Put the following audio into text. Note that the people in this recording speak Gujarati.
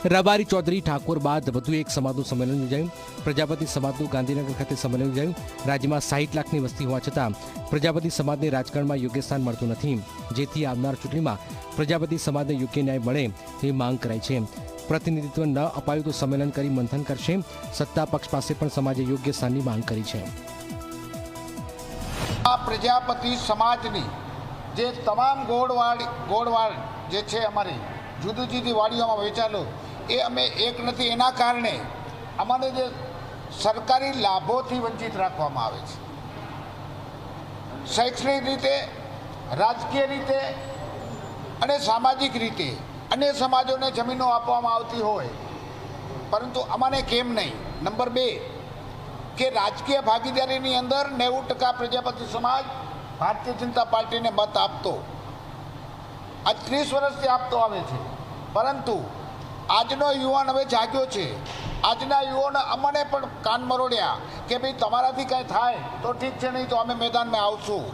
રબારી ચૌધરી ઠાકોર બાદ વધુ એક સમાજનું સંમેલન યોજાયું। પ્રજાપતિ સમાજનું ગાંધીનગર ખાતે સંમેલન યોજાયું। રાજ્યમાં 60 લાખની વસ્તી હોવા છતાં પ્રજાપતિ સમાજને રાજકારણમાં યોગ્ય સ્થાન મળતું નથી, જેથી આવનાર ચૂંટણીમાં પ્રજાપતિ સમાજને યોગ્ય ન્યાય મળે તેવી માંગ કરાઈ છે। પ્રતિનિધિત્વ ન અપાયું તો સંમેલન કરી મંથન કરશે। સત્તા પક્ષ પાસે પણ સમાજે યોગ્ય સ્થાનની માંગ કરી છે। આ પ્રજાપતિ સમાજની જે તમામ ગોળવાડ જે છે અમારી જુદી જુદી વાડીઓમાં વેચાયેલો એ અમે એક નથી, એના કારણે અમને જે સરકારી લાભોથી વંચિત રાખવામાં આવે છે। શૈક્ષણિક રીતે, રાજકીય રીતે અને સામાજિક રીતે અન્ય સમાજોને જમીનો આપવામાં આવતી હોય, પરંતુ અમને કેમ નહીં? નંબર 2 કે રાજકીય ભાગીદારીની અંદર 90% પ્રજાપતિ સમાજ ભારતીય જનતા પાર્ટીને મત આપતો, આજ 30 વર્ષથી આપતો આવે છે, પરંતુ આજનો યુવાન હવે જાગ્યો છે। આજના યુવાને અમને પણ કાન મરોડ્યા કે ભાઈ તમારાથી કાંઈ થાય તો ઠીક છે, નહીં તો અમે મેદાનમાં આવશું।